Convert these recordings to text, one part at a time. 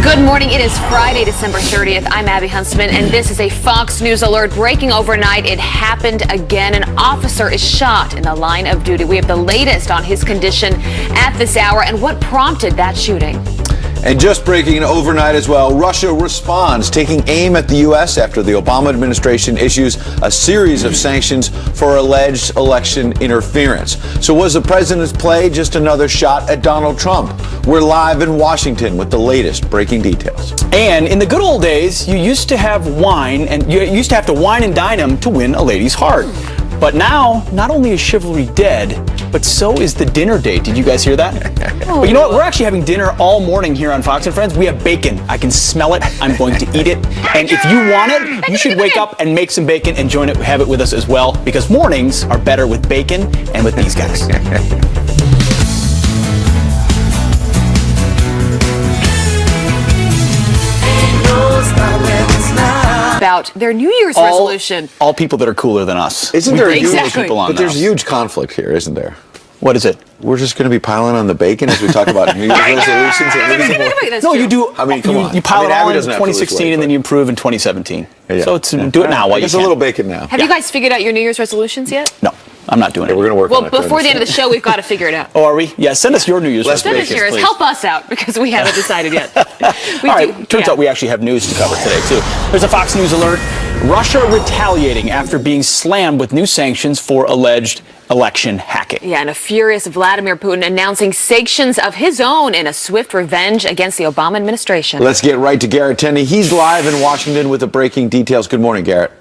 Good morning. It is Friday, December 30th. I'm Abby Huntsman, and this is a Fox News alert breaking overnight. It happened again. An officer is shot in the line of duty. We have the latest on his condition at this hour and what prompted that shooting. And just breaking overnight as well, Russia responds, taking aim at the U.S. after the Obama administration issues a series of sanctions for alleged election interference. So was the president's play just another shot at Donald Trump? We're live in Washington with the latest breaking details. And in the good old days, you used to have wine, and you used to have to wine and dine them to win a lady's heart. But now, not only is chivalry dead, but so is the dinner date. Did you guys hear that? But you know what? We're actually having dinner all morning here on Fox and Friends. We have bacon. I can smell it. I'm going to eat it. And if you want it, you should wake up and make some bacon and join it, have it with us as well, because mornings are better with bacon and with these guys. About their New Year's resolution. All people that are cooler than us. Isn't there a huge, people on but there's a huge conflict here, isn't there? What is it? We're just going to be piling on the bacon as we talk about New Year's resolutions. No, you do. I mean, come on. You pile it all in 2016 and then you improve in 2017. Yeah. So do it now while you Just can. a little bacon now. Have you guys figured out your New Year's resolutions yet? No, I'm not doing it. We're going to work on it. Well, before the end of the show, we've got to figure it out. Oh, are we? Yeah, send us your New Year's resolutions, Send us yours. please. Help us out, because we haven't decided yet. All right, turns out we actually have news to cover today, too. There's a Fox News alert. Russia retaliating after being slammed with new sanctions for alleged election hacking. Yeah, and a furious Vladimir Putin announcing sanctions of his own in a swift revenge against the Obama administration. Let's get right to Garrett Tenney. He's live in Washington with the breaking details. Good morning, Garrett.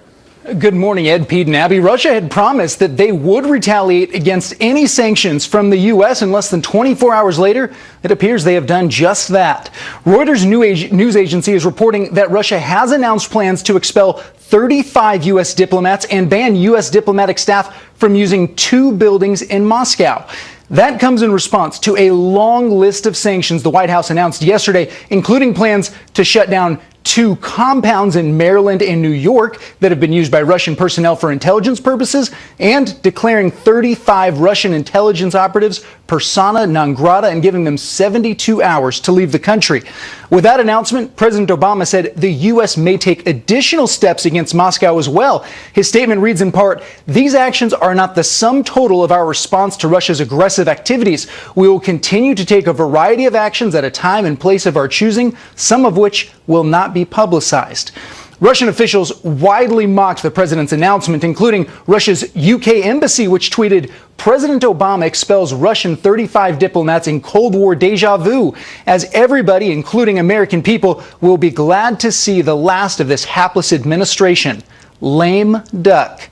Good morning, Ed, Pete, and Abby. Russia had promised that they would retaliate against any sanctions from the U.S. and less than 24 hours later, it appears they have done just that. Reuters news agency is reporting that Russia has announced plans to expel 35 U.S. diplomats and ban U.S. diplomatic staff from using 2 buildings in Moscow. That comes in response to a long list of sanctions the White House announced yesterday, including plans to shut down 2 compounds in Maryland and New York that have been used by Russian personnel for intelligence purposes, and declaring 35 Russian intelligence operatives persona non grata and giving them 72 hours to leave the country. With that announcement, President Obama said the U.S. may take additional steps against Moscow as well. His statement reads in part, "These actions are not the sum total of our response to Russia's aggressive activities. We will continue to take a variety of actions at a time and place of our choosing, some of which will not be publicized." Russian officials widely mocked the president's announcement, including Russia's UK embassy, which tweeted, "President Obama expels Russian 35 diplomats in Cold War deja vu, as everybody, including American people, will be glad to see the last of this hapless administration. Lame duck."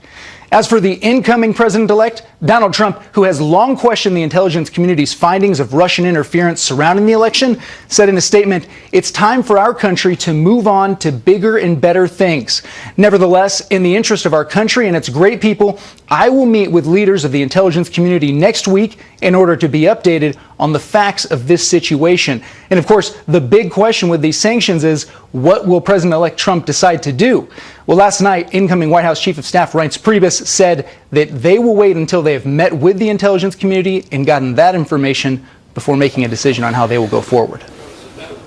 As for the incoming president-elect, Donald Trump, who has long questioned the intelligence community's findings of Russian interference surrounding the election, said in a statement, "It's time for our country to move on to bigger and better things. Nevertheless, in the interest of our country and its great people, I will meet with leaders of the intelligence community next week in order to be updated on the facts of this situation." And of course, the big question with these sanctions is, what will President-elect Trump decide to do? Well, last night, incoming White House Chief of Staff Reince Priebus said that they will wait until they have met with the intelligence community and gotten that information before making a decision on how they will go forward.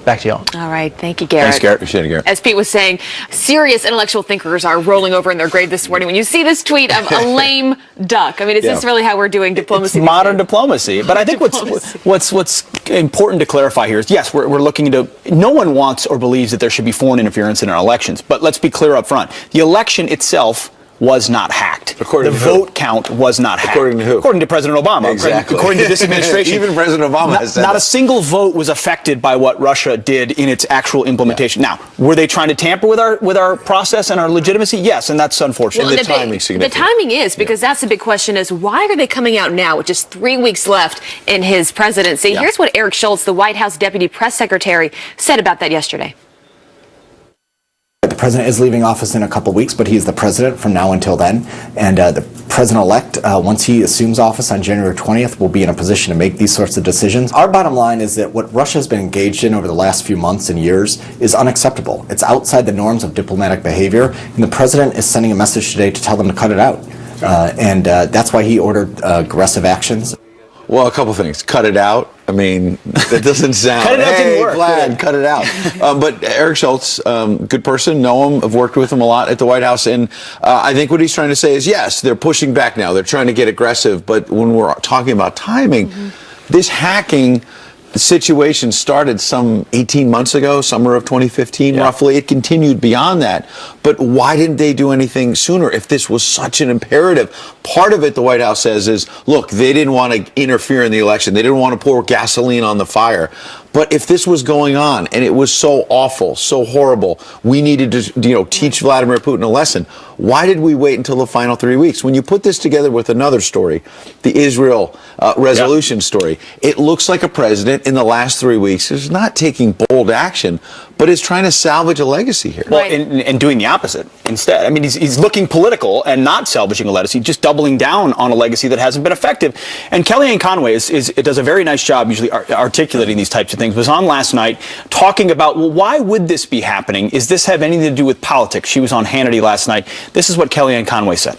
Back to y'all. All right. Thank you, Garrett. Thanks, Garrett. Appreciate it, Garrett. As Pete was saying, serious intellectual thinkers are rolling over in their grave this morning when you see this tweet of a lame duck. I mean, is this really how we're doing diplomacy? It's modern diplomacy. But I think what's important to clarify here is, yes, we're looking into, no one wants or believes that there should be foreign interference in our elections. But let's be clear up front. The election itself was not hacked. According the to vote count was not hacked. According to who? According to President Obama. Exactly. According to this administration. Even President Obama has said not that. a single vote was affected by what Russia did in its actual implementation. Yeah. Now, were they trying to tamper with our process and our legitimacy? Yes, and that's unfortunate. Well, the timing significant. The timing is, because that's the big question, is why are they coming out now with just 3 weeks left in his presidency? Yeah. Here's what Eric Schultz, the White House deputy press secretary, said about that yesterday. The president is leaving office in a couple weeks, but he's the president from now until then. And the president-elect, once he assumes office on January 20th, will be in a position to make these sorts of decisions. Our bottom line is that what Russia has been engaged in over the last few months and years is unacceptable. It's outside the norms of diplomatic behavior, and the president is sending a message today to tell them to cut it out. And that's why he ordered aggressive actions. Well, a couple things. Cut it out. I mean, that doesn't sound. Cut it out didn't Hey, work, Vlad, cut it out. But Eric Schultz, good person, know him. I've worked with him a lot at the White House, and I think what he's trying to say is, yes, they're pushing back now. They're trying to get aggressive, but when we're talking about timing, this hacking situation started some 18 months ago, summer of 2015, roughly. It continued beyond that. But why didn't they do anything sooner if this was such an imperative? Part of it, the White House says, is, look, they didn't want to interfere in the election. They didn't want to pour gasoline on the fire. But if this was going on and it was so awful, so horrible, we needed to, teach Vladimir Putin a lesson. Why did we wait until the final 3 weeks? When you put this together with another story, the Israel resolution story, it looks like a president in the last 3 weeks is not taking bold action, but is trying to salvage a legacy here. Well, and doing the opposite instead. I mean, he's looking political and not salvaging a legacy, just doubling down on a legacy that hasn't been effective. And Kellyanne Conway does a very nice job usually articulating these types of things. Was on last night talking about, well, why would this be happening? Is this have anything to do with politics? She was on Hannity last night. This is what Kellyanne Conway said.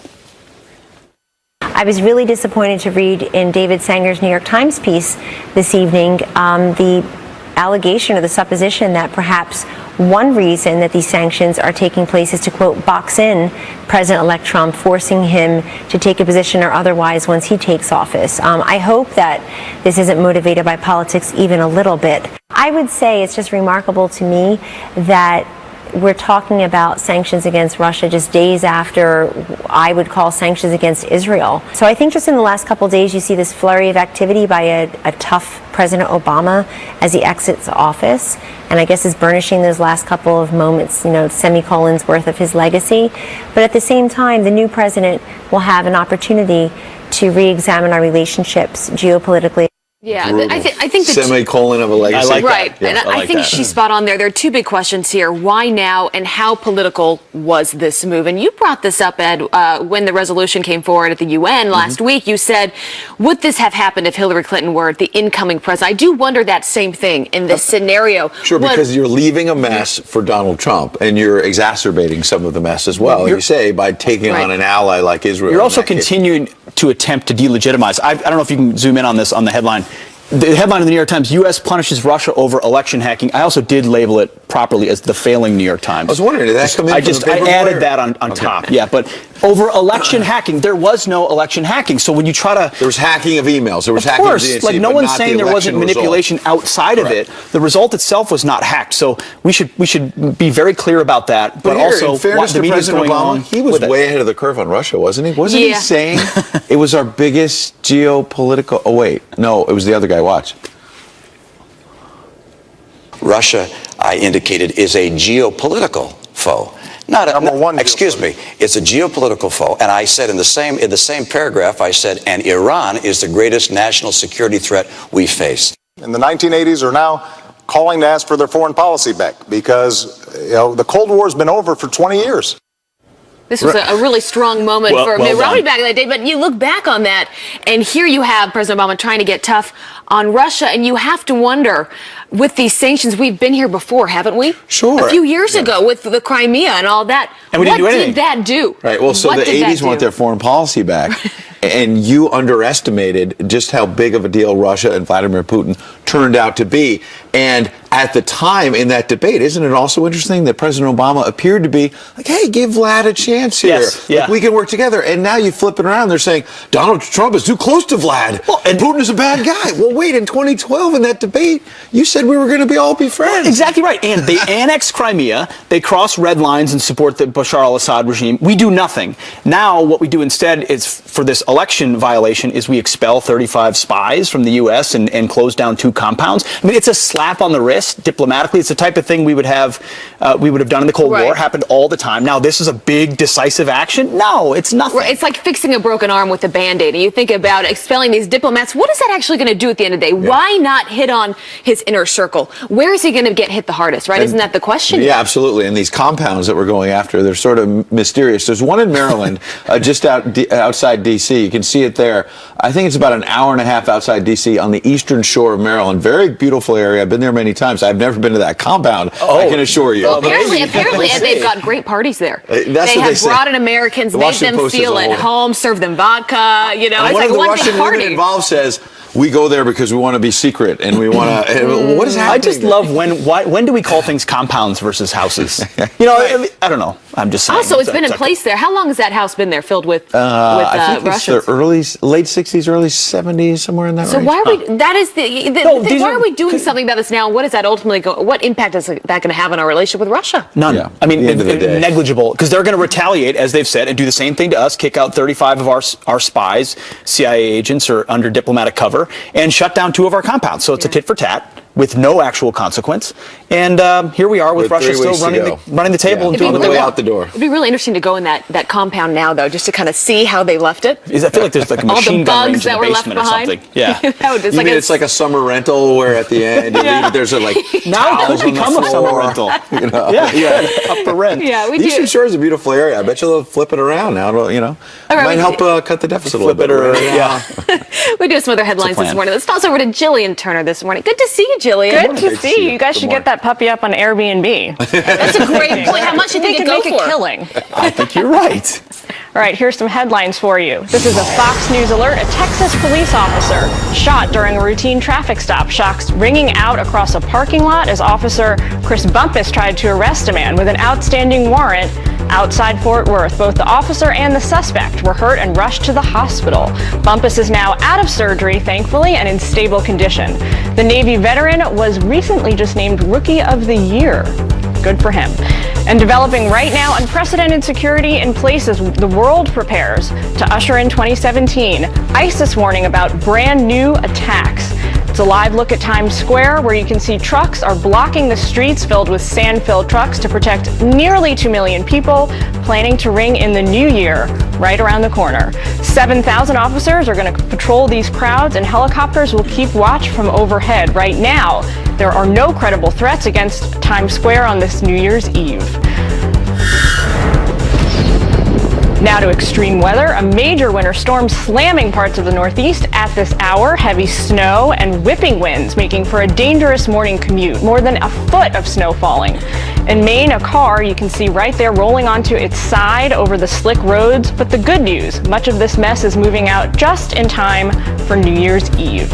I was really disappointed to read in David Sanger's New York Times piece this evening the allegation or the supposition that perhaps one reason that these sanctions are taking place is to, quote, box in President-elect Trump, forcing him to take a position or otherwise once he takes office. I hope that this isn't motivated by politics even a little bit. I would say it's just remarkable to me that we're talking about sanctions against Russia just days after I would call sanctions against Israel. So I think just in the last couple of days, you see this flurry of activity by a tough President Obama as he exits office, and I guess is burnishing those last couple of moments, semicolons worth of his legacy. But at the same time, the new president will have an opportunity to re-examine our relationships geopolitically. Yeah, I think the semicolon of a legacy. I like right, that. Yeah, and I think she's spot on there. There are two big questions here: why now, and how political was this move? And you brought this up, Ed, when the resolution came forward at the UN last week. You said, would this have happened if Hillary Clinton were the incoming president? I do wonder that same thing in this scenario. Sure, because you're leaving a mess for Donald Trump, and you're exacerbating some of the mess as well. You say by taking on an ally like Israel. You're also continuing to attempt to delegitimize. I don't know if you can zoom in on this on the headline. The headline in the New York Times, U.S. punishes Russia over election hacking. I also did label it properly as the failing New York Times. I was wondering, did that come in from the paper I added player? that on top. Yeah, but over election hacking, there was no election hacking. So when you try to... There was hacking of emails. There was of hacking course, of DNC, like no but one's not saying the there wasn't election manipulation result. outside of it. The result itself was not hacked. So we should be very clear about that. But here, also, in fairness what the to media's President going Obama, on he was way ahead of the curve on Russia, wasn't he? Wasn't he Yeah. saying it was our biggest geopolitical... Oh, wait. No, it was the other guy. Watch. Russia, I indicated, is a geopolitical foe. Excuse me, it's a geopolitical foe. And I said in the same paragraph, I said, and Iran is the greatest national security threat we face. In the 1980s are now calling to ask for their foreign policy back because the Cold War's been over for 20 years. This was a really strong moment for Mitt Romney back in that day. But you look back on that, and here you have President Obama trying to get tough on Russia, and you have to wonder, with these sanctions, we've been here before, haven't we? Sure. A few years ago with the Crimea and all that. And we didn't do What anything. did that do? Right. Well, so What the did that 80s want do? their foreign policy back, and you underestimated just how big of a deal Russia and Vladimir Putin turned out to be. And at the time in that debate, isn't it also interesting that President Obama appeared to be like, hey, give Vlad a chance here. Yes, yeah. Like, we can work together. And now you flip it around. They're saying Donald Trump is too close to Vlad. Well, and Putin is a bad guy. Well, wait, in 2012 in that debate, you said we were going to all be friends. Exactly right. And they annex Crimea. They cross red lines and support the Bashar al-Assad regime. We do nothing. Now what we do instead is, for this election violation, is we expel 35 spies from the U.S. and close down 2 compounds. I mean, it's a slap on the wrist diplomatically. It's the type of thing we would have done in the Cold War. Happened all the time. Now this is a big decisive action. No, it's nothing. It's like fixing a broken arm with a Band-Aid. And you think about expelling these diplomats. What is that actually going to do at the end of the day? Yeah. Why not hit on his inner circle? Where is he going to get hit the hardest, right? Isn't that the question? Yeah, absolutely. And these compounds that we're going after, they're sort of mysterious. There's one in Maryland, just outside D.C. You can see it there. I think it's about an hour and a half outside D.C. on the eastern shore of Maryland. Very beautiful area. I've been there many times. I've never been to that compound. I can assure you. Apparently, they've got great parties there. That's they what have they say. brought in Americans, The made Washington them Post is feel a at whole- home, serve them vodka. You know, And it's one like of the one Russian big women party. involved says, we go there because we want to be secret and we want to. What is happening? I just love when do we call things compounds versus houses? You know, I don't know. I'm just saying. Also, it's been in place there. How long has that house been there, filled with I think it's Russians? the late 60s, early 70s, somewhere in that range. So why are we? That is the No, these why are- are we doing something about this now? What is that ultimately? What impact is that going to have on our relationship with Russia? None. Yeah. I mean, At the end of the day. negligible, because they're going to retaliate, as they've said, and do the same thing to us, kick out 35 of our spies, CIA agents, or under diplomatic cover, and shut down 2 of our compounds. So it's a tit for tat with no actual consequence. And here we are with With Russia 3 still weeks to running the table and Yeah. doing On what the they way want. out the door. It'd be really interesting to go in that compound now, though, just to kind of see how they left it. I feel like there's like a All the machine gun range bugs in that the were left basement or behind. something. Yeah. That would- You mean it's like a summer rental where at the end you leave it, there's a, like Now it towels could on the become a summer floor, rental. You know? Yeah, up for rent. Yeah, we The do. Eastern Shore is a beautiful area. I bet you they'll flip it around now. You know, All right, might we- help cut the deficit a little Flip bit. it or, right? yeah. We do have some other headlines this plan. morning. Let's toss over to Jillian Turner this morning. Good to see you, Jillian. Good Great to to see see you. you. You guys Good should morning. get that puppy up on Airbnb. That's a great point. How much do you think They it could go make for? a killing. I think you're right. All right, here's some headlines for you. This is a Fox News alert. A Texas police officer shot during a routine traffic stop. Shots ringing out across a parking lot as Officer Chris Bumpus tried to arrest a man with an outstanding warrant outside Fort Worth. Both the officer and the suspect were hurt and rushed to the hospital. Bumpus is now out of surgery, thankfully, and in stable condition. The Navy veteran was recently just named Rookie of the Year. Good for him. And developing right now, unprecedented security in place as the world prepares to usher in 2017. ISIS warning about brand new attacks. It's a live look at Times Square, where you can see trucks are blocking the streets filled with sand-filled trucks to protect nearly 2 million people, planning to ring in the new year right around the corner. 7,000 officers are going to patrol these crowds, and helicopters will keep watch from overhead. Right now, there are no credible threats against Times Square on this New Year's Eve. Now to extreme weather. A major winter storm slamming parts of the Northeast at this hour. Heavy snow and whipping winds making for a dangerous morning commute. More than a foot of snow falling. In Maine, a car you can see right there rolling onto its side over the slick roads. But the good news, much of this mess is moving out just in time for New Year's Eve.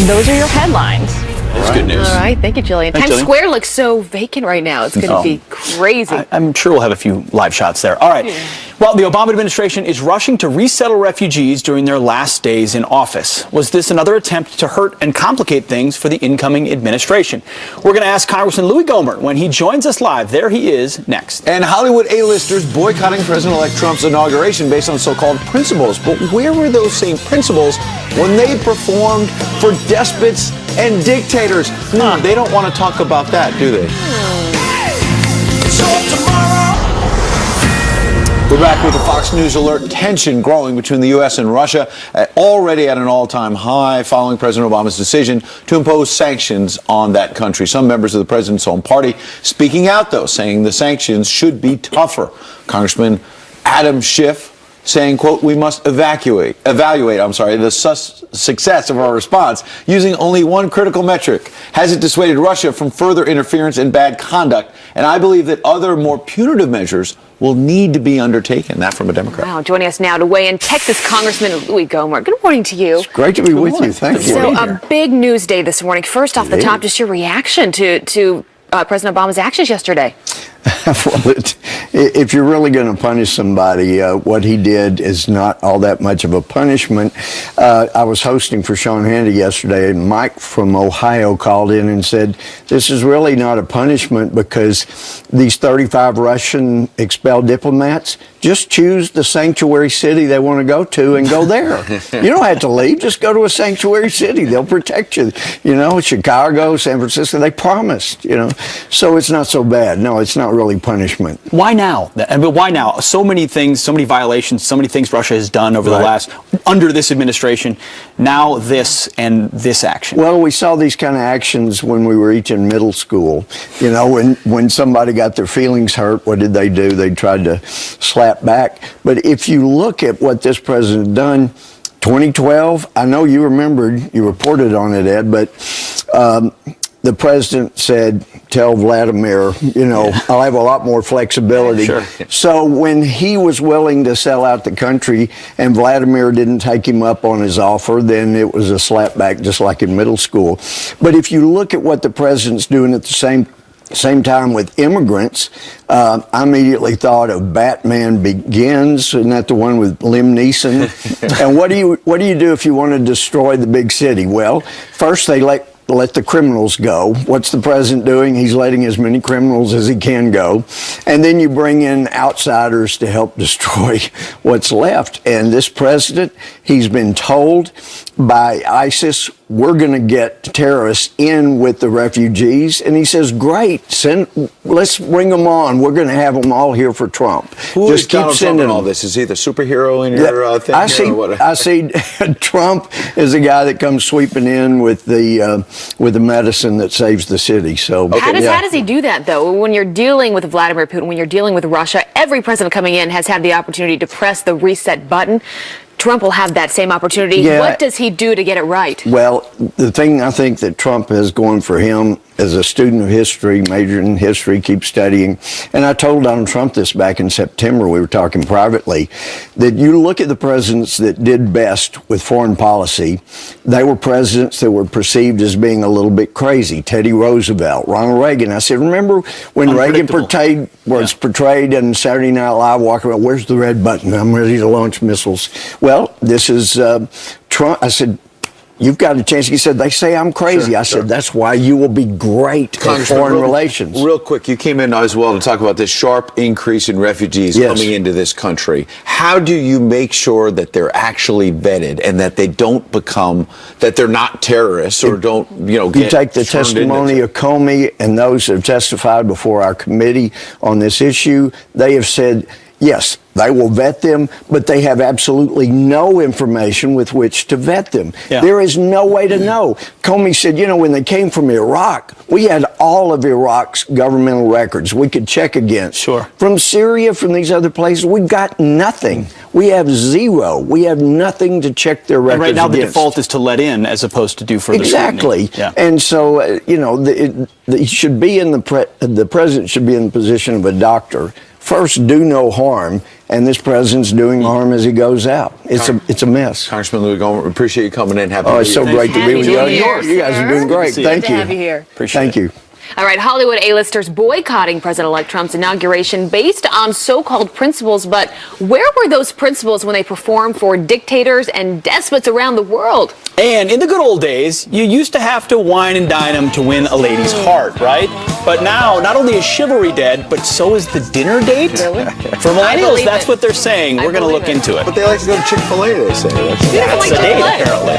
Those are your headlines. That's good news. All right, thank you, Jillian. Thanks, Times Jillian. Square looks so vacant right now. It's going to Oh. be crazy. I'm sure we'll have a few live shots there. All right. Well, the Obama administration is rushing to resettle refugees during their last days in office. Was this another attempt to hurt and complicate things for the incoming administration? We're going to ask Congressman Louis Gohmert when he joins us live. There he is next. And Hollywood A-listers boycotting President-elect Trump's inauguration based on so-called principles. But where were those same principles when they performed for despots and dictators? They don't want to talk about that, do they? We're back with a Fox News alert. Tension growing between the U.S. and Russia, already at an all-time high following President Obama's decision to impose sanctions on that country. Some members of the president's own party speaking out, though, saying the sanctions should be tougher. Congressman Adam Schiff saying, quote, we must evaluate the success of our response using only one critical metric. Has it dissuaded Russia from further interference and bad conduct? And I believe that other more punitive measures will need to be undertaken. That from a Democrat. Wow, joining us now to weigh in, Texas Congressman Louis Gohmert. Good morning to you. Great to be with you. Thank you. So a big news day this morning. First off the top, just your reaction to President Obama's actions yesterday. Well, if you're really going to punish somebody, what he did is not all that much of a punishment. I was hosting for Sean Hannity yesterday, and Mike from Ohio called in and said, this is really not a punishment because these 35 Russian expelled diplomats just choose the sanctuary city they want to go to and go there. You don't have to leave. Just go to a sanctuary city. They'll protect you. You know, Chicago, San Francisco, they promised, you know. So it's not so bad. No, it's not really punishment. Why now? I mean, why now? So many things, so many violations, so many things Russia has done over the last, under this administration. Now this and this action. Well, we saw these kind of actions when we were each in middle school. You know, when somebody got their feelings hurt, what did they do? They tried to slap back. But if you look at what this president done, 2012, I know you remembered, you reported on it, Ed, but the president said, tell Vladimir, I'll have a lot more flexibility. Sure. So when he was willing to sell out the country and Vladimir didn't take him up on his offer, then it was a slapback, just like in middle school. But if you look at what the president's doing at the same time with immigrants, I immediately thought of Batman Begins, isn't that the one with Liam Neeson? And what do you do if you want to destroy the big city? Well, first they let the criminals go. What's the president doing? He's letting as many criminals as he can go. And then you bring in outsiders to help destroy what's left. And this president, he's been told by ISIS, we're going to get terrorists in with the refugees. And he says, great, let's bring them on. We're going to have them all here for Trump. Who Just is Donald keep sending Trump in all them. this? Is he the superhero in your thing? I see Trump is the guy that comes sweeping in with the medicine that saves the city. So How does he do that, though? When you're dealing with Vladimir Putin, when you're dealing with Russia, every president coming in has had the opportunity to press the reset button. Trump will have that same opportunity. Yeah. What does he do to get it right? Well, the thing I think that Trump has going for him as a student of history, majoring in history, keep studying. And I told Donald Trump this back in September, we were talking privately, that you look at the presidents that did best with foreign policy, they were presidents that were perceived as being a little bit crazy. Teddy Roosevelt, Ronald Reagan. I said, remember when Reagan was portrayed in Saturday Night Live walking around, where's the red button? I'm ready to launch missiles. Well, this is Trump. I said, you've got a chance. He said, they say I'm crazy. I said, that's why you will be great at foreign relations. Real quick, you came in as well to talk about this sharp increase in refugees coming into this country. How do you make sure that they're actually vetted and that they don't that they're not terrorists or don't, You take the testimony of Comey and those that have testified before our committee on this issue. They have said, yes, they will vet them, but they have absolutely no information with which to vet them. Yeah. There is no way to know. Comey said, when they came from Iraq, we had all of Iraq's governmental records we could check against. Sure. From Syria, from these other places, we've got nothing. We have zero. We have nothing to check their records against. And right now, against. the default is to let in as opposed to do further Exactly. scrutiny. Yeah. And so, he should be the president should be in the position of a doctor. First, do no harm, and this president's doing harm as he goes out. It's a mess. Congressman Louis Gohmert, appreciate you coming in. Happy it's so great to be with you. You guys are doing great. Thank you. Good to have you here. Thank you. All right, Hollywood A-listers boycotting President-elect Trump's inauguration based on so-called principles. But where were those principles when they performed for dictators and despots around the world? And in the good old days, you used to have to wine and dine them to win a lady's heart, right? But now, not only is chivalry dead, but so is the dinner date. Really? For millennials, that's what they're saying. We're going to look into it. But they like to go to Chick-fil-A, they say. That's the date, apparently.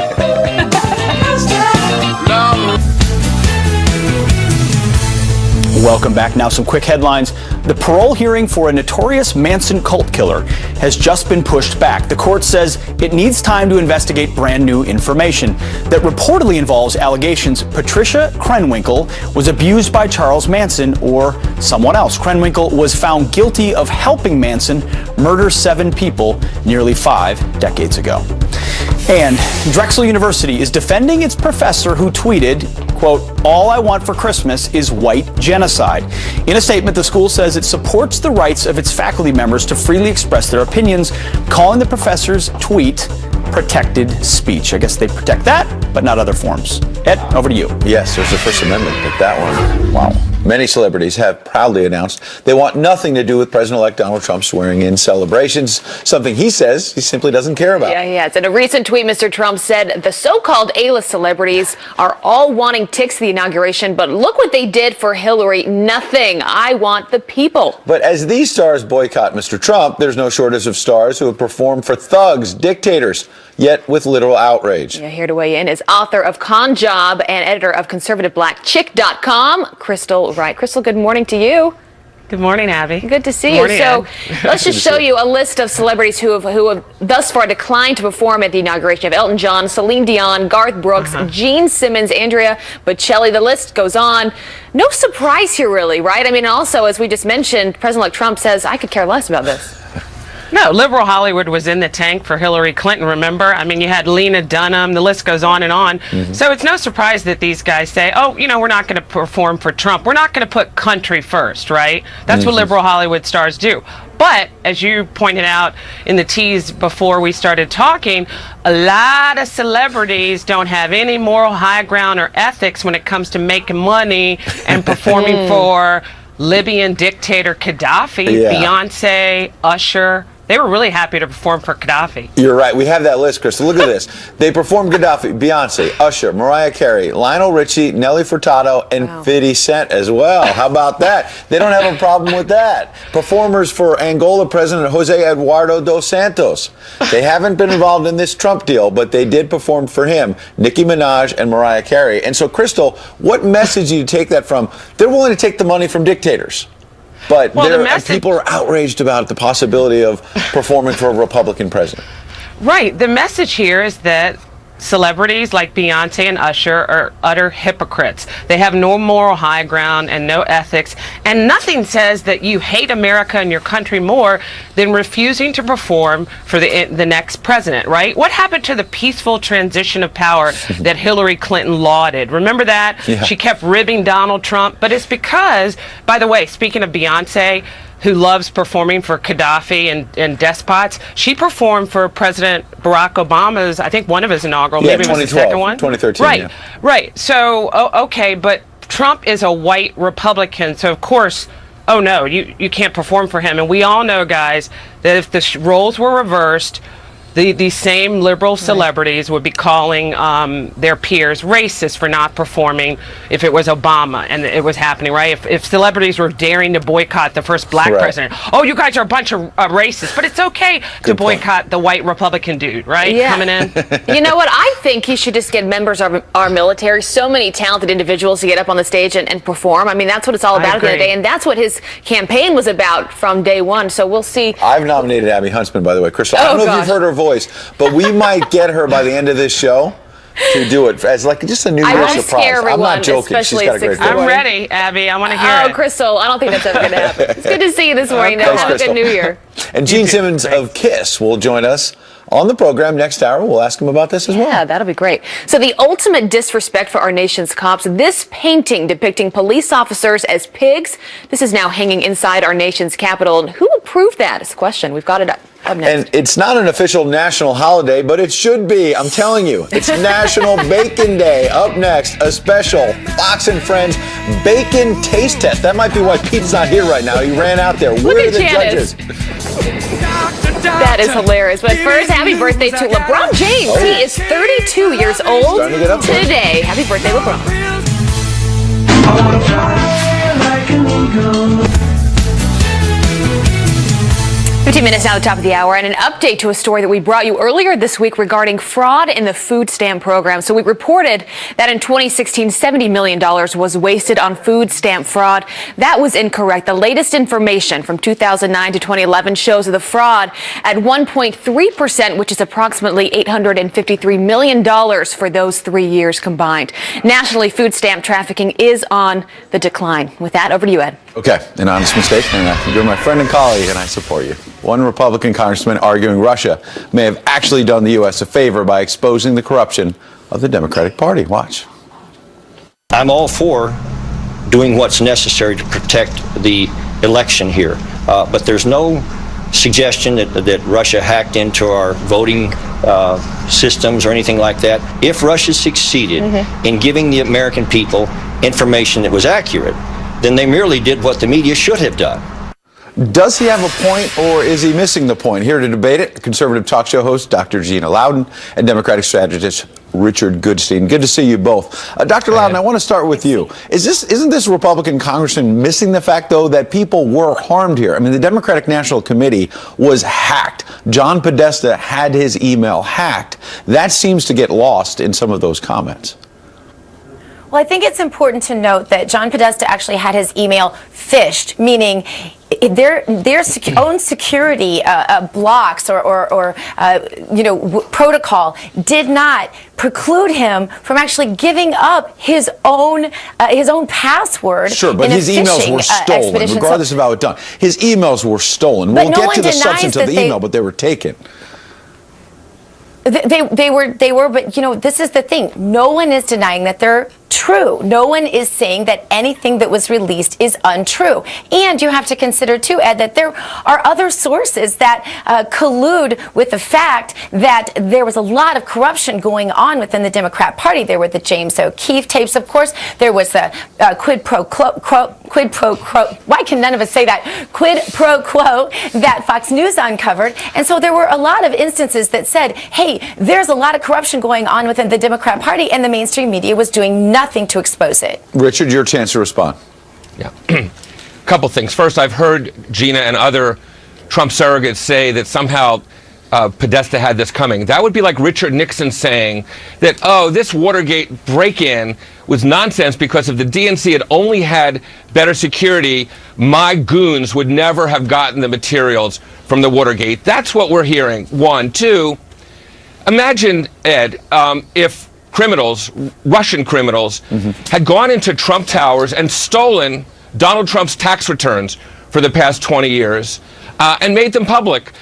Welcome back. Now some quick headlines. The parole hearing for a notorious Manson cult killer has just been pushed back. The court says it needs time to investigate brand new information that reportedly involves allegations Patricia Krenwinkel was abused by Charles Manson or someone else. Krenwinkel was found guilty of helping Manson murder 7 people nearly 5 decades ago. And Drexel University is defending its professor who tweeted, quote, "All I want for Christmas is white genocide." In a statement, the school says it supports the rights of its faculty members to freely express their opinions, calling the professor's tweet protected speech. I guess they protect that, but not other forms. Ed, over to you. Yes, there's the First Amendment with that one. Wow. Many celebrities have proudly announced they want nothing to do with President-elect Donald Trump's swearing-in celebrations, something he says he simply doesn't care about. Yeah, he has. In a recent tweet, Mr. Trump said the so-called A-list celebrities are all wanting tickets to the inauguration, but look what they did for Hillary. Nothing. I want the people. But as these stars boycott Mr. Trump, there's no shortage of stars who have performed for thugs, dictators, yet with literal outrage. Yeah, here to weigh in is author of Con Job and editor of ConservativeBlackChick.com, Crystal Wright. Crystal, good morning to you. Good morning, Abby. Good to see Morning, you. So Ed. let's just show you a list of celebrities who have thus far declined to perform at the inauguration. You have Elton John, Celine Dion, Garth Brooks, Gene Simmons, Andrea Bocelli. The list goes on. No surprise here, really, right? I mean, also, as we just mentioned, President-elect Trump says, I could care less about this. No, liberal Hollywood was in the tank for Hillary Clinton, remember? I mean, you had Lena Dunham, the list goes on and on. So it's no surprise that these guys say, oh, you know, we're not going to perform for Trump. We're not going to put country first, right? That's what liberal Hollywood stars do. But as you pointed out in the tease before we started talking, a lot of celebrities don't have any moral high ground or ethics when it comes to making money and performing for Libyan dictator Gaddafi, Beyonce, Usher. They were really happy to perform for Gaddafi. You're right. We have that list, Crystal. Look at this. They performed Gaddafi, Beyonce, Usher, Mariah Carey, Lionel Richie, Nelly Furtado, and 50 Cent as well. How about that? They don't have a problem with that. Performers for Angola President Jose Eduardo dos Santos. They haven't been involved in this Trump deal, but they did perform for him, Nicki Minaj and Mariah Carey. And so, Crystal, what message do you take that from? They're willing to take the money from dictators. But people are outraged about the possibility of performing for a Republican president. Right. The message here is that celebrities like Beyonce and Usher are utter hypocrites. They have no moral high ground and no ethics. And nothing says that you hate America and your country more than refusing to perform for the next president, right? What happened to the peaceful transition of power that Hillary Clinton lauded? Remember that? She kept ribbing Donald Trump. But it's because, by the way, speaking of Beyonce, who loves performing for Gaddafi and despots, she performed for President Barack Obama's, I think one of his inaugural, maybe it was the second one? 2013, right, right. So, okay, but Trump is a white Republican, so of course, oh no, you can't perform for him. And we all know, guys, that if the roles were reversed, these same liberal celebrities would be calling their peers racist for not performing if it was Obama and it was happening, right? If celebrities were daring to boycott the first black president, oh, you guys are a bunch of racists, but it's okay to boycott the white Republican dude, right? Coming in. You know what? I think he should just get members of our military, so many talented individuals to get up on the stage and perform. I mean, that's what it's all about at the end of the day, and that's what his campaign was about from day one. So we'll see. I've nominated Abby Huntsman, by the way. Crystal, I don't know if you've heard her voice, but we might get her by the end of this show to do it as like just a New Year's surprise. I'm not joking. She's got a great voice. I'm ready, Abby. I want to hear it. Oh, Crystal, I don't think that's ever going to happen. It's good to see you this morning. Have a good New Year. And Gene Simmons of KISS will join us on the program next hour. We'll ask him about this as well. Yeah, that'll be great. So the ultimate disrespect for our nation's cops, this painting depicting police officers as pigs, this is now hanging inside our nation's Capitol. And who approved that is the question. We've got it up next. And it's not an official national holiday, but it should be. I'm telling you, it's National Bacon Day. Up next, a special Fox and Friends bacon taste test. That might be why Pete's not here right now. He ran out there. Where are the judges? That is hilarious. But first, happy birthday to LeBron James. He is 32 years old today. Happy birthday, LeBron. 15 minutes now, the top of the hour, and an update to a story that we brought you earlier this week regarding fraud in the food stamp program. So we reported that in 2016, $70 million was wasted on food stamp fraud. That was incorrect. The latest information from 2009 to 2011 shows the fraud at 1.3%, which is approximately $853 million for those 3 years combined. Nationally, food stamp trafficking is on the decline. With that, over to you, Ed. Okay, an honest mistake, and you're my friend and colleague, and I support you. One Republican congressman arguing Russia may have actually done the U.S. a favor by exposing the corruption of the Democratic Party. Watch. I'm all for doing what's necessary to protect the election here, but there's no suggestion that Russia hacked into our voting systems or anything like that. If Russia succeeded in giving the American people information that was accurate, then they merely did what the media should have done. Does he have a point, or is he missing the point? Here to debate it, conservative talk show host Dr. Gina Loudon and Democratic strategist Richard Goodstein. Good to see you both. Dr. Loudon, I want to start with you. Isn't this Republican congressman missing the fact, though, that people were harmed here? I mean, the Democratic National Committee was hacked. John Podesta had his email hacked. That seems to get lost in some of those comments. Well, I think it's important to note that John Podesta actually had his email phished, meaning own security blocks or protocol did not preclude him from actually giving up his own password. Sure, but in a his emails phishing, were stolen, expedition. regardless of how it done. His emails were stolen. But We'll no get one to the denies substance of that the email, but they were taken. They were, but this is the thing. No one is denying that they're true. No one is saying that anything that was released is untrue. And you have to consider too, Ed, that there are other sources that collude with the fact that there was a lot of corruption going on within the Democrat Party. There were the James O'Keefe tapes, of course. There was the quid pro quo. Why can none of us say that? Quid pro quo that Fox News uncovered. And so there were a lot of instances that said, hey, there's a lot of corruption going on within the Democrat Party, and the mainstream media was doing nothing to expose it. Richard, your chance to respond. Yeah. Couple things. First, I've heard Gina and other Trump surrogates say that somehow Podesta had this coming. That would be like Richard Nixon saying that, oh, this Watergate break-in was nonsense because if the DNC had only had better security, my goons would never have gotten the materials from the Watergate. That's what we're hearing. One. Two, imagine, Ed, if criminals, Russian criminals, had gone into Trump Towers and stolen Donald Trump's tax returns for the past 20 years and made them public.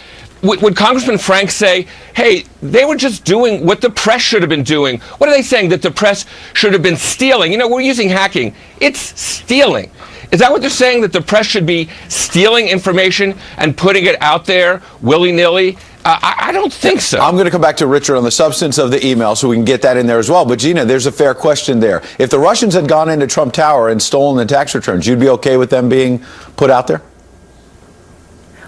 Would Congressman Frank say, hey, they were just doing what the press should have been doing? What are they saying? That the press should have been stealing? We're using hacking. It's stealing. Is that what they're saying? That the press should be stealing information and putting it out there willy-nilly? I don't think so. I'm going to come back to Richard on the substance of the email so we can get that in there as well. But Gina, there's a fair question there. If the Russians had gone into Trump Tower and stolen the tax returns, you'd be okay with them being put out there?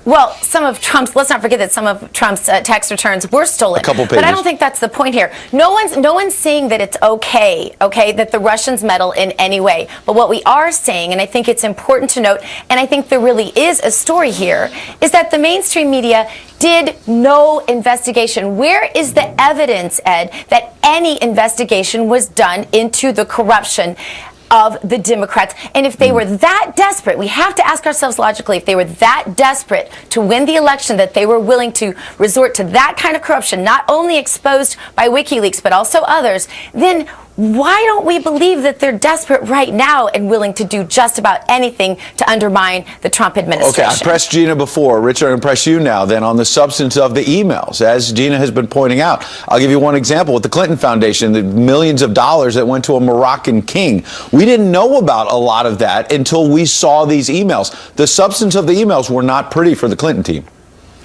Well, let's not forget that some of Trump's tax returns were stolen. A couple pages. But I don't think that's the point here. No one's saying that it's okay, that the Russians meddle in any way. But what we are saying, and I think it's important to note, and I think there really is a story here, is that the mainstream media did no investigation. Where is the evidence, Ed, that any investigation was done into the corruption of the Democrats? And if they were that desperate, we have to ask ourselves logically, if they were that desperate to win the election that they were willing to resort to that kind of corruption, not only exposed by WikiLeaks, but also others, then why don't we believe that they're desperate right now and willing to do just about anything to undermine the Trump administration? Okay, I pressed Gina before. Richard, I'm going to press you now then on the substance of the emails. As Gina has been pointing out, I'll give you one example with the Clinton Foundation, the millions of dollars that went to a Moroccan king. We didn't know about a lot of that until we saw these emails. The substance of the emails were not pretty for the Clinton team.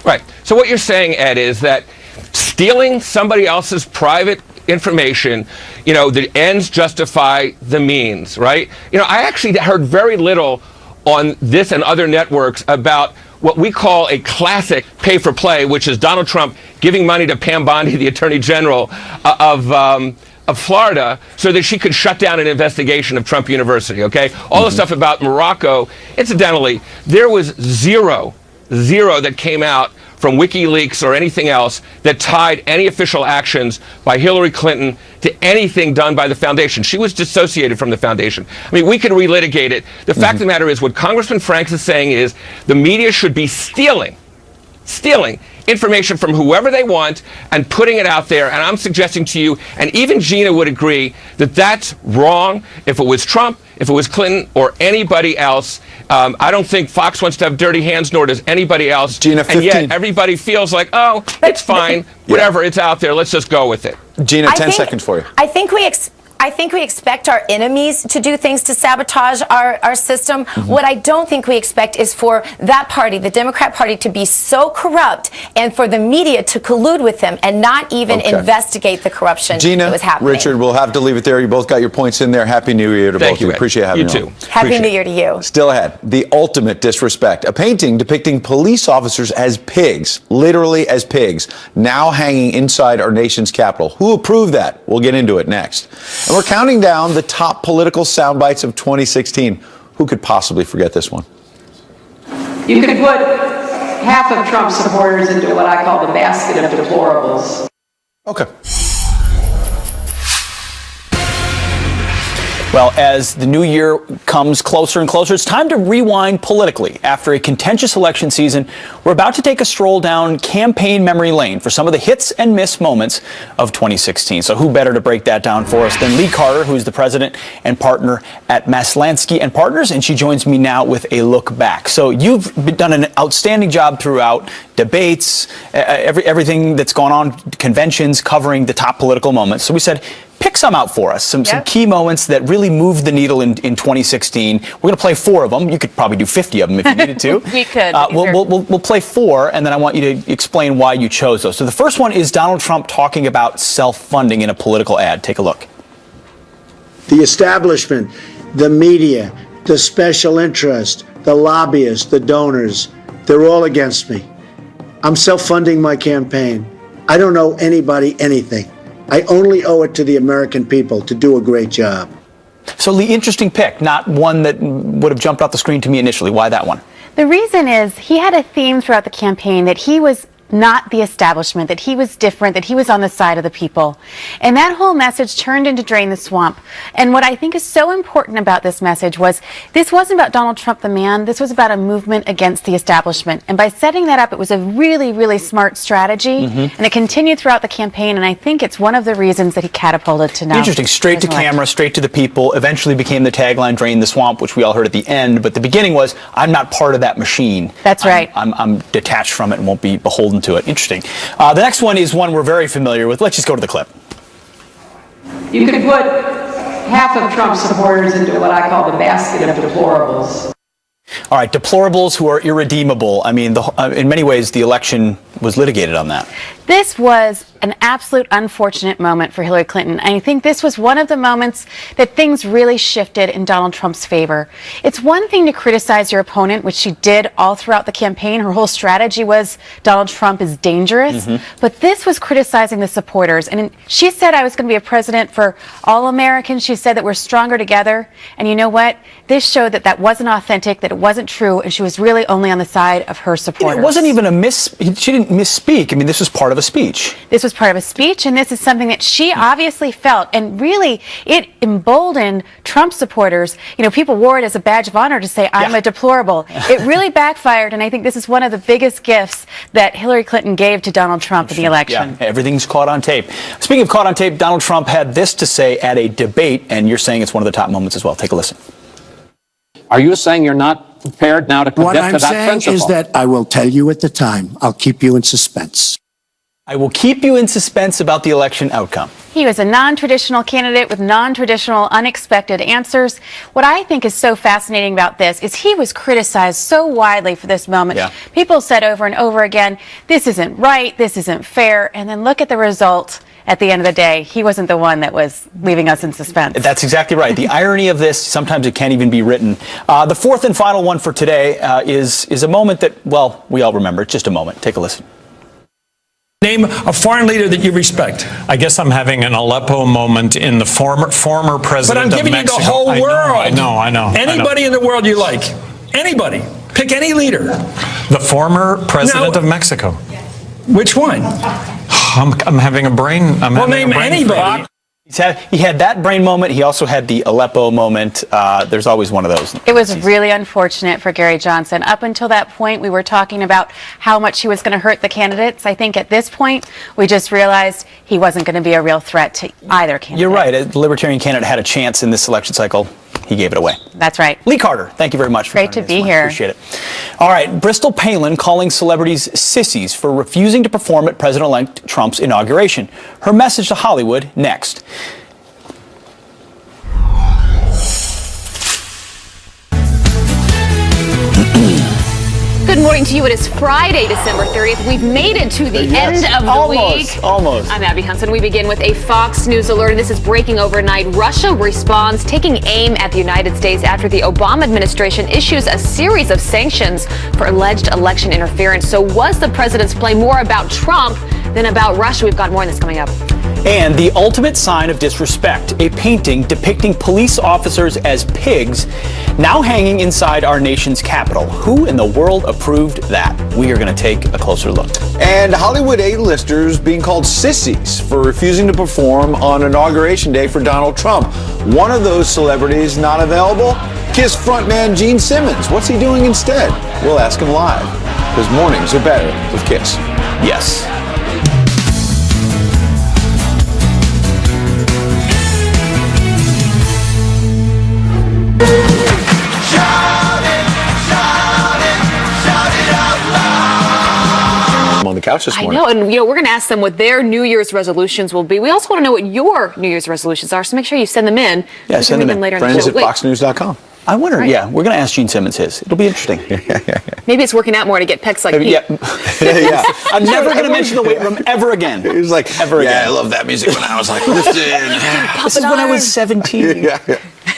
Right. So what you're saying, Ed, is that stealing somebody else's private information, the ends justify the means, right? I actually heard very little on this and other networks about what we call a classic pay for play, which is Donald Trump giving money to Pam Bondi, the Attorney General of Florida, so that she could shut down an investigation of Trump University, okay? All the stuff about Morocco. Incidentally, there was zero that came out from WikiLeaks or anything else that tied any official actions by Hillary Clinton to anything done by the foundation. She was dissociated from the foundation. I mean, we could relitigate it. The fact of the matter is, what Congressman Franks is saying is the media should be stealing information from whoever they want and putting it out there. And I'm suggesting to you, and even Gina would agree, that that's wrong. If it was Trump, if it was Clinton, or anybody else, I don't think Fox wants to have dirty hands, nor does anybody else. Gina, 15. And yet everybody feels like, oh, it's fine, whatever, it's out there, let's just go with it. Gina, 10 seconds for you. I think we expect our enemies to do things to sabotage our system. What I don't think we expect is for that party, the Democrat Party, to be so corrupt and for the media to collude with them and not even investigate the corruption that was happening. Richard, we'll have to leave it there. You both got your points in there. Happy New Year to both of you. Appreciate having you. You too. Happy New Year to you. Still ahead, the ultimate disrespect. A painting depicting police officers as pigs, literally as pigs, now hanging inside our nation's Capitol. Who approved that? We'll get into it next. And we're counting down the top political sound bites of 2016. Who could possibly forget this one? You could put half of Trump's supporters into what I call the basket of deplorables. Okay. Well, as the new year comes closer and closer, it's time to rewind politically. After a contentious election season, we're about to take a stroll down campaign memory lane for some of the hits and miss moments of 2016. So who better to break that down for us than Lee Carter, who's the president and partner at Maslansky and Partners, and she joins me now with a look back. So you've done an outstanding job throughout debates, everything that's gone on, conventions, covering the top political moments. So we said, pick some out for us, some key moments that really moved the needle in 2016. We're going to play 4 of them. You could probably do 50 of them if you needed to. We could. We'll play 4, and then I want you to explain why you chose those. So the first one is Donald Trump talking about self-funding in a political ad. Take a look. The establishment, the media, the special interest, the lobbyists, the donors, they're all against me. I'm self-funding my campaign. I don't owe anybody anything. I only owe it to the American people to do a great job. So Lee, interesting pick, not one that would have jumped off the screen to me initially. Why that one? The reason is he had a theme throughout the campaign that he was not the establishment, that he was different, that he was on the side of the people. And that whole message turned into Drain the Swamp. And what I think is so important about this message was this wasn't about Donald Trump the man, this was about a movement against the establishment. And by setting that up, it was a really, really smart strategy. And it continued throughout the campaign, and I think it's one of the reasons that he catapulted to now. Interesting. Straight to camera, straight to the people, eventually became the tagline, Drain the Swamp, which we all heard at the end. But the beginning was, I'm not part of that machine. That's right. I'm detached from it and won't be beholden to it. Interesting. The next one is one we're very familiar with. Let's just go to the clip. You could put half of Trump's supporters into what I call the basket of deplorables. All right, deplorables who are irredeemable. I mean, in many ways, the election was litigated on that. This was an absolute unfortunate moment for Hillary Clinton. I think this was one of the moments that things really shifted in Donald Trump's favor. It's one thing to criticize your opponent, which she did all throughout the campaign. Her whole strategy was Donald Trump is dangerous. But this was criticizing the supporters. And she said I was going to be a president for all Americans. She said that we're stronger together. And you know what? This showed that that wasn't authentic, that it wasn't true, and she was really only on the side of her supporters. It wasn't even she didn't misspeak. I mean, this was part of a speech. This was part of a speech, and this is something that she obviously felt, and really, it emboldened Trump supporters. You know, people wore it as a badge of honor to say, I'm a deplorable. It really backfired, and I think this is one of the biggest gifts that Hillary Clinton gave to Donald Trump in the election. Yeah, everything's caught on tape. Speaking of caught on tape, Donald Trump had this to say at a debate, and you're saying it's one of the top moments as well. Take a listen. Are you saying you're not prepared now to commit to that principle? What I'm saying is that I will tell you at the time. I'll keep you in suspense. I will keep you in suspense about the election outcome. He was a non-traditional candidate with non-traditional, unexpected answers. What I think is so fascinating about this is he was criticized so widely for this moment. People said over and over again, this isn't right, this isn't fair, and then look at the result. At the end of the day, he wasn't the one that was leaving us in suspense. That's exactly right. The irony of this, sometimes it can't even be written. The fourth and final one for today is a moment that, well, we all remember. It's just a moment. Take a listen. Name a foreign leader that you respect. I guess I'm having an Aleppo moment in the former president of Mexico. But I'm giving you the whole world. I know. Anybody in the world you like. Anybody. Pick any leader. The former president of Mexico. Which one? I'm having a brain. Name anybody. He had that brain moment. He also had the Aleppo moment. There's always one of those. It was really unfortunate for Gary Johnson. Up until that point, we were talking about how much he was going to hurt the candidates. I think at this point, we just realized he wasn't going to be a real threat to either candidate. You're right. The Libertarian candidate had a chance in this election cycle. He gave it away. That's right. Lee Carter, thank you very much for Great to be here. Appreciate it. All right, Bristol Palin calling celebrities sissies for refusing to perform at President-elect Trump's inauguration. Her message to Hollywood next. Good morning to you. It is Friday, December 30th. We've made it to the end of the week. Almost. I'm Abby Huntsman. We begin with a Fox News alert. This is breaking overnight. Russia responds, taking aim at the United States after the Obama administration issues a series of sanctions for alleged election interference. So was the president's play more about Trump than about Russia? We've got more on this coming up. And the ultimate sign of disrespect, a painting depicting police officers as pigs now hanging inside our nation's capital. Who in the world approved that? We are going to take a closer look. And Hollywood A-listers being called sissies for refusing to perform on Inauguration Day for Donald Trump. One of those celebrities not available? KISS frontman Gene Simmons. What's he doing instead? We'll ask him live, because mornings are better with KISS. Yes. I'm on the couch this I morning. know, and we're going to ask them what their New Year's resolutions will be. We also want to know what your New Year's resolutions are, so make sure you send them in. Yeah, send them in. Later Friends in at the show. foxnews.com. I wonder, yeah, we're going to ask Gene Simmons his. It'll be interesting. Maybe it's working out more to get pecs like Pete. Yeah. I'm never going to mention the weight room ever again. He was like, ever again. I love that music when I was like lifted. This is when I was 17.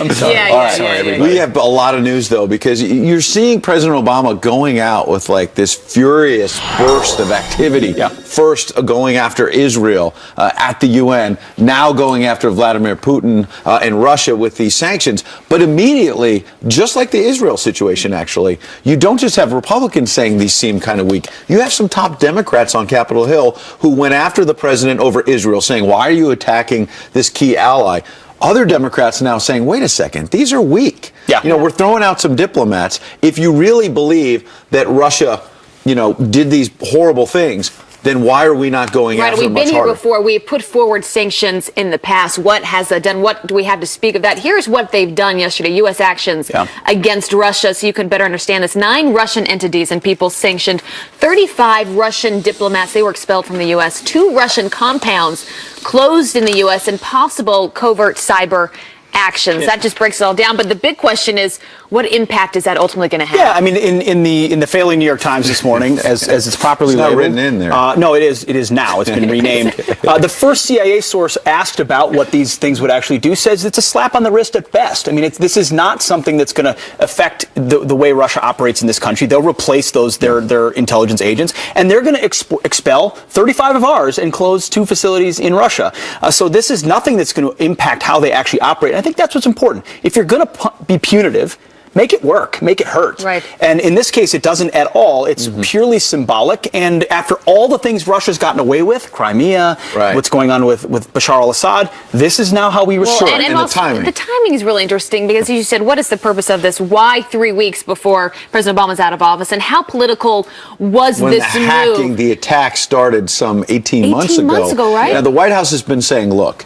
I'm sorry. Yeah, All yeah, right. yeah, Everybody. We have a lot of news, though, because you're seeing President Obama going out with like this furious burst of activity. First going after Israel at the UN, now going after Vladimir Putin and Russia with these sanctions. But immediately, just like the Israel situation, actually, you don't just have Republicans saying these seem kind of weak. You have some top Democrats on Capitol Hill who went after the president over Israel, saying, why are you attacking this key ally? Other Democrats now saying, wait a second, these are weak. We're throwing out some diplomats. If you really believe that Russia, did these horrible things, then why are we not going after We've them much been here harder? before. We put forward sanctions in the past. What has that done? What do we have to speak of that? Here's what they've done yesterday. U.S. actions against Russia, so you can better understand this. 9 Russian entities and people sanctioned. 35 Russian diplomats, they were expelled from the U.S. 2 Russian compounds closed in the U.S. and possible covert cyber actions. That just breaks it all down. But the big question is, what impact is that ultimately going to have? Yeah, I mean, in the failing New York Times this morning, as it's properly It's not labeled, written in there. No, it is now. It's been renamed. The first CIA source asked about what these things would actually do says it's a slap on the wrist at best. I mean, this is not something that's going to affect the way Russia operates in this country. They'll replace their intelligence agents, and they're going to expel 35 of ours and close 2 facilities in Russia. So this is nothing that's going to impact how they actually operate. I think that's what's important. If you're going to be punitive, make it work, make it hurt. Right. And in this case, it doesn't at all. It's purely symbolic. And after all the things Russia's gotten away with, Crimea, what's going on with Bashar al-Assad, this is now how we restore it. And also, the timing is really interesting because you said, what is the purpose of this? Why 3 weeks before President Obama's out of office? And how political was When this the move? hacking, the attack started some 18 months ago. 18 months ago, right? Now, the White House has been saying, look,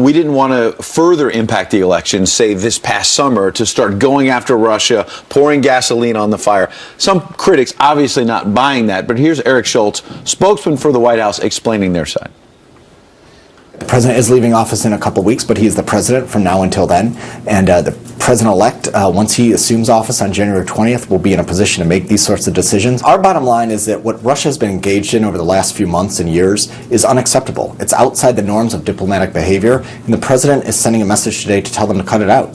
we didn't want to further impact the election, say this past summer, to start going after Russia, pouring gasoline on the fire. Some critics obviously not buying that, but here's Eric Schultz, spokesman for the White House, explaining their side. The president is leaving office in a couple weeks, but he's the president from now until then. And the president-elect, once he assumes office on January 20th, will be in a position to make these sorts of decisions. Our bottom line is that what Russia has been engaged in over the last few months and years is unacceptable. It's outside the norms of diplomatic behavior, and the president is sending a message today to tell them to cut it out.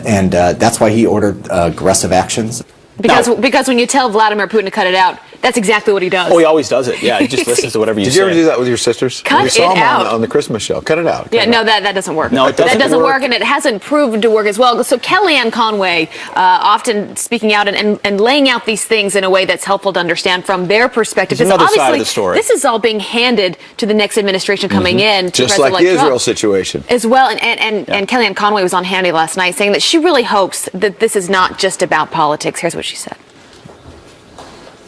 And that's why he ordered aggressive actions. Because when you tell Vladimir Putin to cut it out, that's exactly what he does. Oh, he always does it. Yeah, he just listens to whatever you say. Did you ever do that with your sisters? Cut we saw it them out. on the Christmas show. Cut it out. Yeah, no, that doesn't work. No, it doesn't That doesn't work. work, and it hasn't proven to work as well. So Kellyanne Conway often speaking out and laying out these things in a way that's helpful to understand from their perspective. There's another Obviously, side of the story. This is all being handed to the next administration coming in. To Just like the President-elect Israel Trump situation. as well. And Kellyanne Conway was on Hannity last night saying that she really hopes that this is not just about politics. Here's what she said.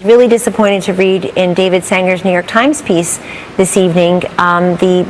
Really disappointed to read in David Sanger's New York Times piece this evening the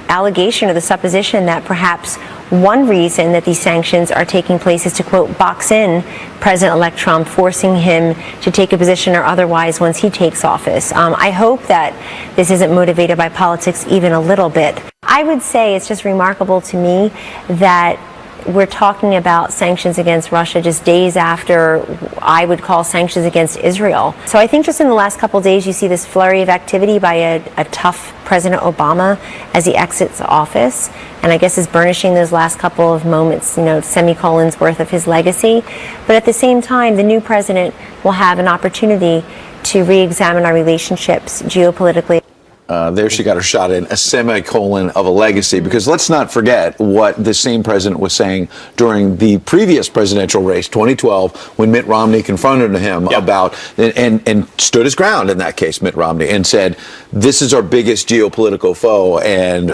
allegation or the supposition that perhaps one reason that these sanctions are taking place is to, quote, box in President-elect Trump, forcing him to take a position or otherwise once he takes office. I hope that this isn't motivated by politics even a little bit. I would say it's just remarkable to me that we're talking about sanctions against Russia just days after I would call sanctions against Israel. So I think just in the last couple of days, you see this flurry of activity by a tough President Obama as he exits office, and I guess is burnishing those last couple of moments, semicolons worth of his legacy. But at the same time, the new president will have an opportunity to re-examine our relationships geopolitically. There she got her shot in, a semicolon of a legacy, because let's not forget what the same president was saying during the previous presidential race, 2012, when Mitt Romney confronted him about, and stood his ground in that case, Mitt Romney, and said, this is our biggest geopolitical foe. And,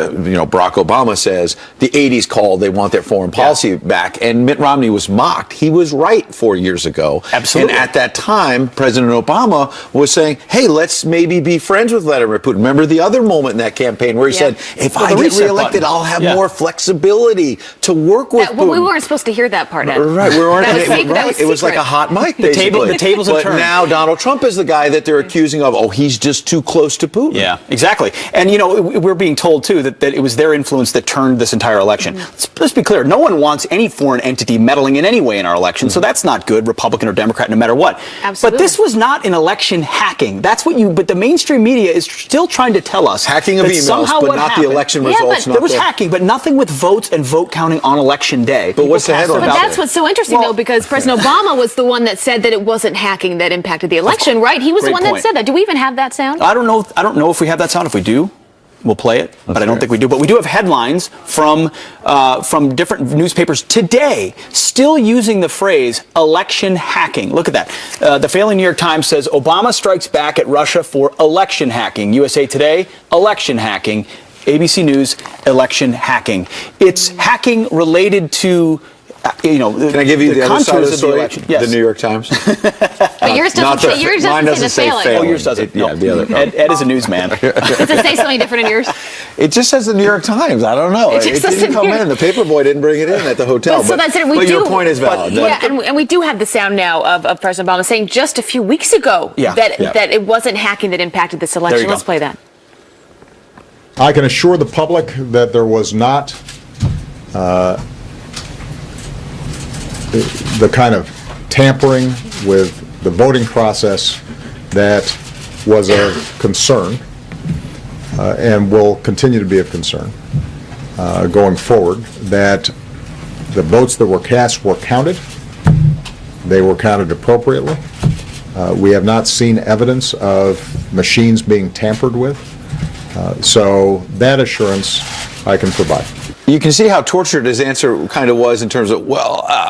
Barack Obama says the 80s called, they want their foreign policy back. And Mitt Romney was mocked. He was right 4 years ago. Absolutely. And at that time, President Obama was saying, hey, let's maybe be friends with Vladimir Putin. Remember the other moment in that campaign where he said, if I get reelected, I'll have more flexibility to work with Putin. Well, we weren't supposed to hear that part, Ed. Right, we weren't. That was it was like a hot mic, basically. The tables have turned. But now Donald Trump is the guy that they're accusing of, he's just too close to Putin. Yeah, exactly. And, we're being told, too, that it was their influence that turned this entire election. Let's be clear. No one wants any foreign entity meddling in any way in our election, so that's not good, Republican or Democrat, no matter what. Absolutely. But this was not an election hacking. That's what but the mainstream media is still trying to tell us. Hacking of emails, somehow but not the election results. There was hacking, but nothing with votes and vote counting on election day. But what's the headline? But that's what's so interesting, though, because President Obama was the one that said that it wasn't hacking that impacted the election, right? He was the one that said that. Do we even have that sound? I don't know if we have that sound. If we do, we'll play it, but I don't think we do. But we do have headlines from different newspapers today still using the phrase election hacking. Look at that. The failing New York Times says Obama strikes back at Russia for election hacking. USA Today, election hacking. ABC News, election hacking. It's hacking related to Can I give you the other side of the story? Yes. The New York Times. But yours doesn't say the failing. Yours doesn't. Yeah, the other. Ed is a newsman. Does it say something different in yours? It just says the New York Times. I don't know. It didn't come in. The paper boy didn't bring it in at the hotel. So that's it. But your point is valid. And we do have the sound now of President Obama saying just a few weeks ago that it wasn't hacking that impacted this election. Let's play that. I can assure the public that there was not the kind of tampering with the voting process that was a concern and will continue to be a concern going forward, that the votes that were cast were counted. They were counted appropriately. We have not seen evidence of machines being tampered with. So that assurance I can provide. You can see how tortured his answer kind of was in terms of,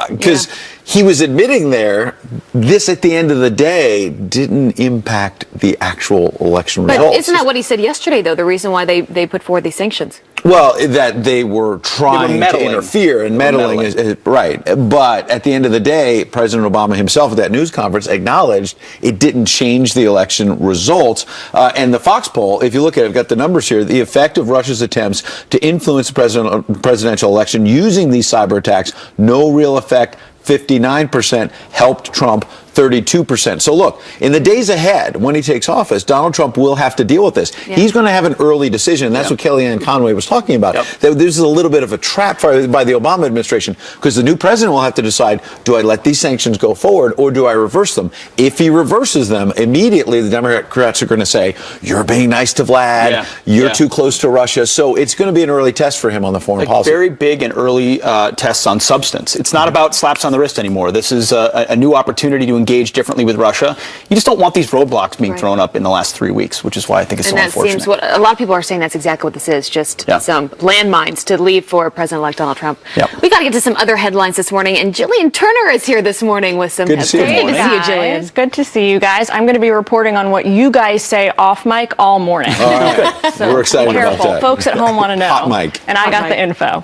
because he was admitting there, this at the end of the day didn't impact the actual election results. But isn't that what he said yesterday, though, the reason why they put forward these sanctions? Well, that they were trying to interfere and meddling. Is right. But at the end of the day, President Obama himself at that news conference acknowledged it didn't change the election results. And the Fox poll, if you look at it, I've got the numbers here, the effect of Russia's attempts to influence the presidential election using these cyber attacks, no real effect. 59% helped Trump, 32%. So look, in the days ahead, when he takes office, Donald Trump will have to deal with this. Yeah. He's going to have an early decision. And that's what Kellyanne Conway was talking about. This is a little bit of a trap by the Obama administration, because the new president will have to decide, do I let these sanctions go forward or do I reverse them? If he reverses them, immediately the Democrats are going to say, you're being nice to Vlad, you're too close to Russia. So it's going to be an early test for him on the foreign policy. Very big and early tests on substance. It's not about slaps on the wrist anymore. This is a new opportunity to engage differently with Russia. You just don't want these roadblocks being thrown up in the last 3 weeks, which is why I think it's so unfortunate. And that seems a lot of people are saying that's exactly what this is, just some landmines to leave for President-elect Donald Trump. We got to get to some other headlines this morning, and Jillian Turner is here this morning with some Good to see you, Jillian. Good to see you guys. I'm going to be reporting on what you guys say off mic all morning. All right. So we're excited about that. Folks at home want to know. Hot mic. And I got the info.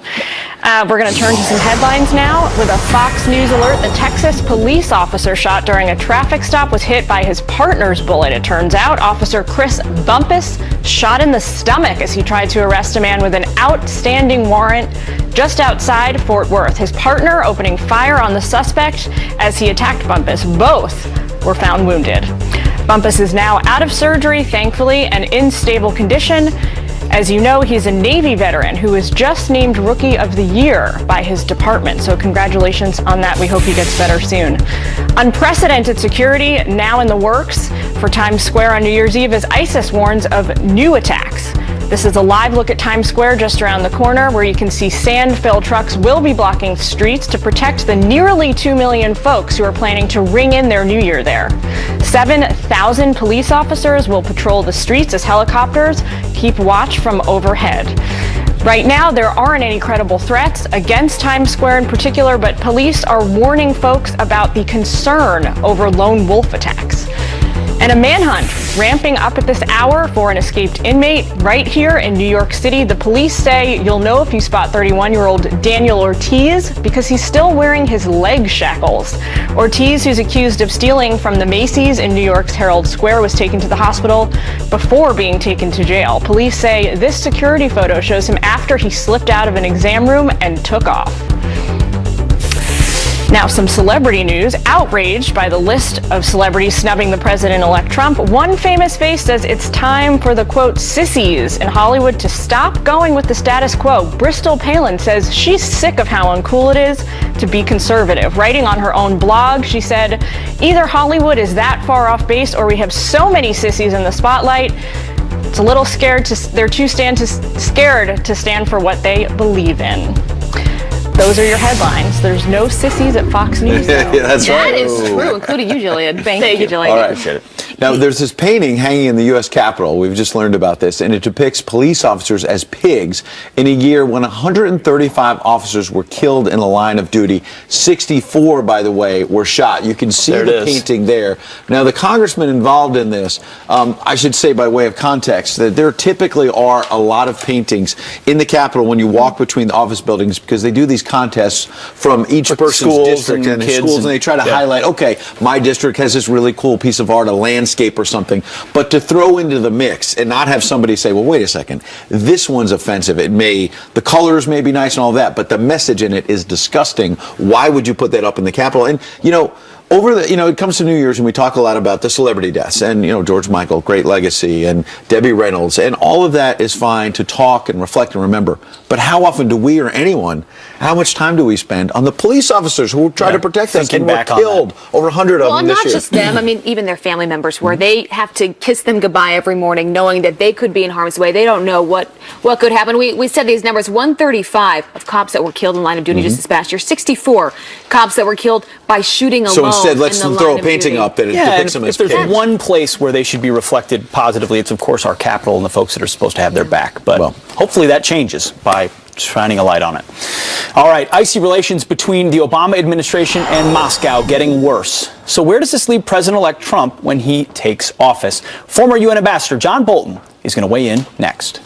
We're going to turn to some headlines now with a Fox News alert. The Texas police officer shot during a traffic stop was hit by his partner's bullet. It turns out Officer Chris Bumpus shot in the stomach as he tried to arrest a man with an outstanding warrant just outside Fort Worth. His partner opening fire on the suspect as he attacked Bumpus. Both were found wounded. Bumpus is now out of surgery, thankfully, and in stable condition. As you know, he's a Navy veteran who was just named Rookie of the Year by his department. So congratulations on that. We hope he gets better soon. Unprecedented security now in the works for Times Square on New Year's Eve as ISIS warns of new attacks. This is a live look at Times Square just around the corner, where you can see sand-filled trucks will be blocking streets to protect the nearly 2 million folks who are planning to ring in their new year there. 7,000 police officers will patrol the streets as helicopters keep watch from overhead. Right now, there aren't any credible threats against Times Square in particular, but police are warning folks about the concern over lone wolf attacks. And a manhunt ramping up at this hour for an escaped inmate right here in New York City. The police say you'll know if you spot 31-year-old Daniel Ortiz because he's still wearing his leg shackles. Ortiz, who's accused of stealing from the Macy's in New York's Herald Square, was taken to the hospital before being taken to jail. Police say this security photo shows him after he slipped out of an exam room and took off. Now, some celebrity news. Outraged by the list of celebrities snubbing the president-elect Trump, one famous face says it's time for the, quote, sissies in Hollywood to stop going with the status quo. Bristol Palin says she's sick of how uncool it is to be conservative. Writing on her own blog, she said, either Hollywood is that far off base or we have so many sissies in the spotlight, it's a little scared to stand for what they believe in. Those are your headlines. There's no sissies at Fox News, though. Yeah, that's right. That is true, including you, Jillian. Thank you, Jillian. All right. Appreciate it. Now, there's this painting hanging in the U.S. Capitol. We've just learned about this, and it depicts police officers as pigs in a year when 135 officers were killed in the line of duty. 64, by the way, were shot. You can see the painting there. Now, the congressman involved in this, I should say by way of context, that there typically are a lot of paintings in the Capitol when you walk between the office buildings because they do these contests from each person's district and schools, and they try to highlight, okay, my district has this really cool piece of art, a landscape or something, but to throw into the mix and not have somebody say, well, wait a second, this one's offensive. The colors may be nice and all that, but the message in it is disgusting. Why would you put that up in the Capitol? And, it comes to New Year's and we talk a lot about the celebrity deaths and, George Michael, great legacy, and Debbie Reynolds, and all of that is fine to talk and reflect and remember. But how often do we or anyone, how much time do we spend on the police officers who try to protect us and were killed? Over 100 of them this year. Well, not just them. I mean, even their family members, where they have to kiss them goodbye every morning, knowing that they could be in harm's way. They don't know what could happen. We said these numbers: 135 of cops that were killed in line of duty just this past year, 64 cops that were killed by shooting alone. So instead, let's throw a painting up that depicts them as pigs. If there's one place where they should be reflected positively, it's of course our Capitol and the folks that are supposed to have their back. But hopefully that changes by shining a light on it. All right, icy relations between the Obama administration and Moscow getting worse. So where does this leave President-elect Trump when he takes office? Former UN Ambassador John Bolton is going to weigh in next.